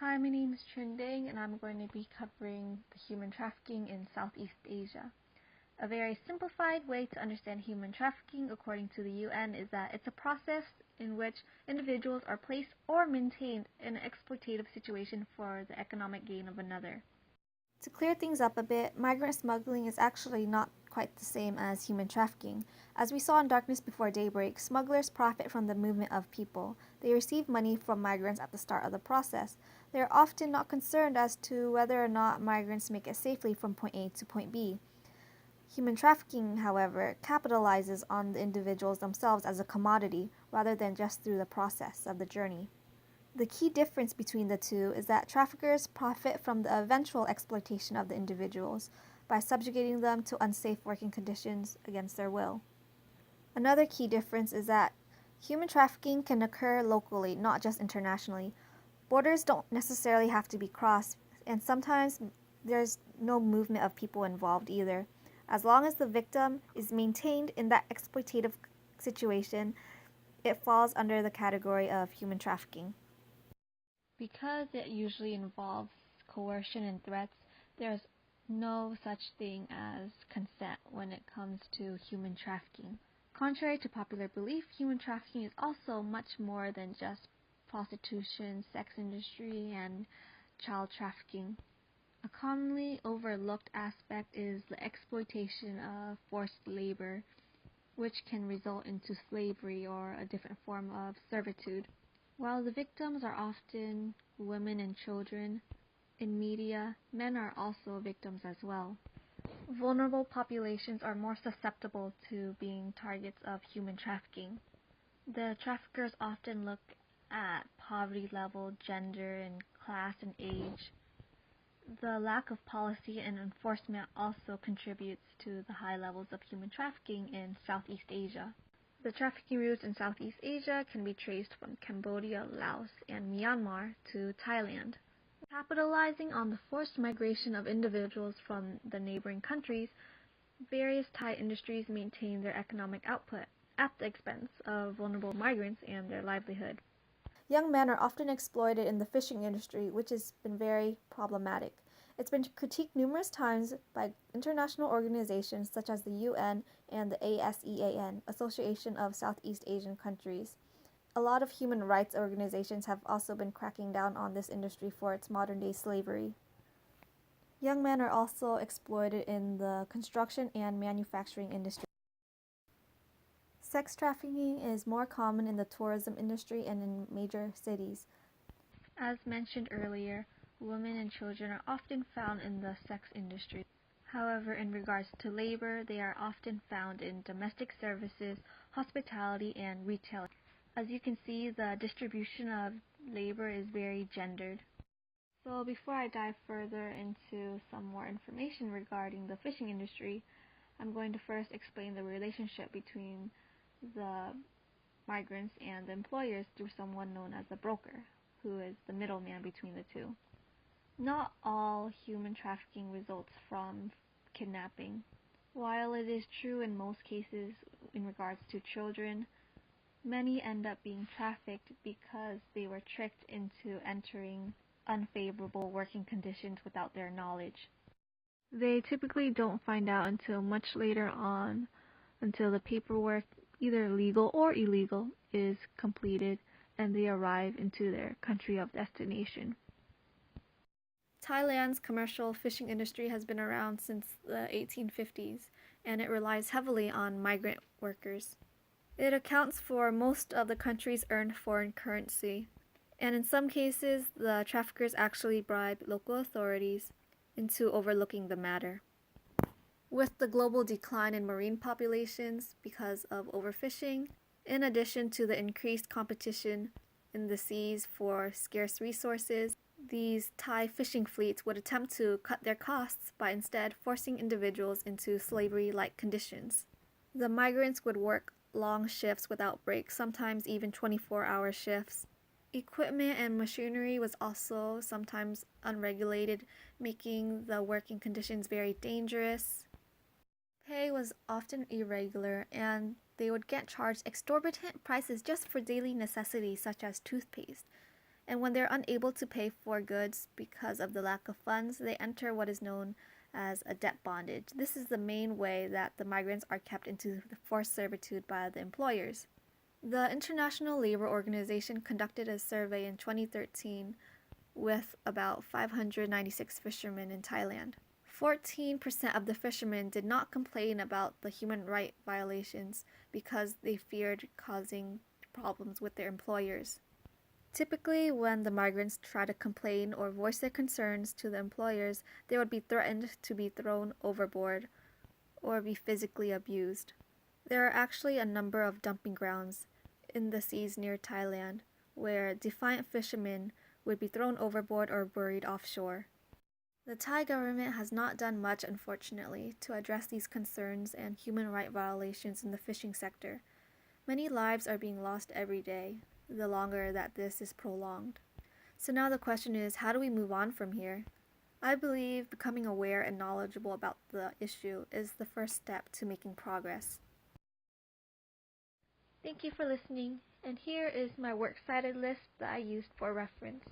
Hi, my name is Trinding, and I'm going to be covering the human trafficking in Southeast Asia. A very simplified way to understand human trafficking, according to the UN, is that it's a process in which individuals are placed or maintained in an exploitative situation for the economic gain of another. To clear things up a bit, migrant smuggling is actually not quite the same as human trafficking. As we saw in Darkness Before Daybreak, smugglers profit from the movement of people. They receive money from migrants at the start of the process. They are often not concerned as to whether or not migrants make it safely from point A to point B. Human trafficking, however, capitalizes on the individuals themselves as a commodity rather than just through the process of the journey. The key difference between the two is that traffickers profit from the eventual exploitation of the individuals by subjugating them to unsafe working conditions against their will. Another key difference is that human trafficking can occur locally, not just internationally. Borders don't necessarily have to be crossed, and sometimes there's no movement of people involved either. As long as the victim is maintained in that exploitative situation, it falls under the category of human trafficking. Because it usually involves coercion and threats, there's no such thing as consent when it comes to human trafficking. Contrary to popular belief, human trafficking is also much more than just prostitution, sex industry, and child trafficking. A commonly overlooked aspect is the exploitation of forced labor, which can result into slavery or a different form of servitude. While the victims are often women and children, in media, men are also victims as well. Vulnerable populations are more susceptible to being targets of human trafficking. The traffickers often look at poverty level, gender, and class and age. The lack of policy and enforcement also contributes to the high levels of human trafficking in Southeast Asia. The trafficking routes in Southeast Asia can be traced from Cambodia, Laos, and Myanmar to Thailand. Capitalizing on the forced migration of individuals from the neighboring countries, various Thai industries maintain their economic output at the expense of vulnerable migrants and their livelihood. Young men are often exploited in the fishing industry, which has been very problematic. It's been critiqued numerous times by international organizations such as the UN and the ASEAN, Association of Southeast Asian Countries. A lot of human rights organizations have also been cracking down on this industry for its modern-day slavery. Young men are also exploited in the construction and manufacturing industry. Sex trafficking is more common in the tourism industry and in major cities. As mentioned earlier, women and children are often found in the sex industry. However, in regards to labor, they are often found in domestic services, hospitality, and retail. As you can see, the distribution of labor is very gendered. So before I dive further into some more information regarding the fishing industry, I'm going to first explain the relationship between the migrants and the employers through someone known as a broker, who is the middleman between the two. Not all human trafficking results from kidnapping. While it is true in most cases in regards to children, many end up being trafficked because they were tricked into entering unfavorable working conditions without their knowledge. They typically don't find out until much later on, until the paperwork, either legal or illegal, is completed and they arrive into their country of destination. Thailand's commercial fishing industry has been around since the 1850s, and it relies heavily on migrant workers. It accounts for most of the country's earned foreign currency, and in some cases, the traffickers actually bribe local authorities into overlooking the matter. With the global decline in marine populations because of overfishing, in addition to the increased competition in the seas for scarce resources, these Thai fishing fleets would attempt to cut their costs by instead forcing individuals into slavery-like conditions. The migrants would work long shifts without breaks, sometimes even 24-hour shifts. Equipment and machinery was also sometimes unregulated, making the working conditions very dangerous. Pay was often irregular, and they would get charged exorbitant prices just for daily necessities such as toothpaste. And when they're unable to pay for goods because of the lack of funds, they enter what is known as a debt bondage. This is the main way that the migrants are kept into forced servitude by the employers. The International Labour Organization conducted a survey in 2013 with about 596 fishermen in Thailand. 14% of the fishermen did not complain about the human rights violations because they feared causing problems with their employers. Typically, when the migrants try to complain or voice their concerns to the employers, they would be threatened to be thrown overboard or be physically abused. There are actually a number of dumping grounds in the seas near Thailand where defiant fishermen would be thrown overboard or buried offshore. The Thai government has not done much, unfortunately, to address these concerns and human rights violations in the fishing sector. Many lives are being lost every day, the longer that this is prolonged. So now the question is, how do we move on from here? I believe becoming aware and knowledgeable about the issue is the first step to making progress. Thank you for listening, and here is my works cited list that I used for reference.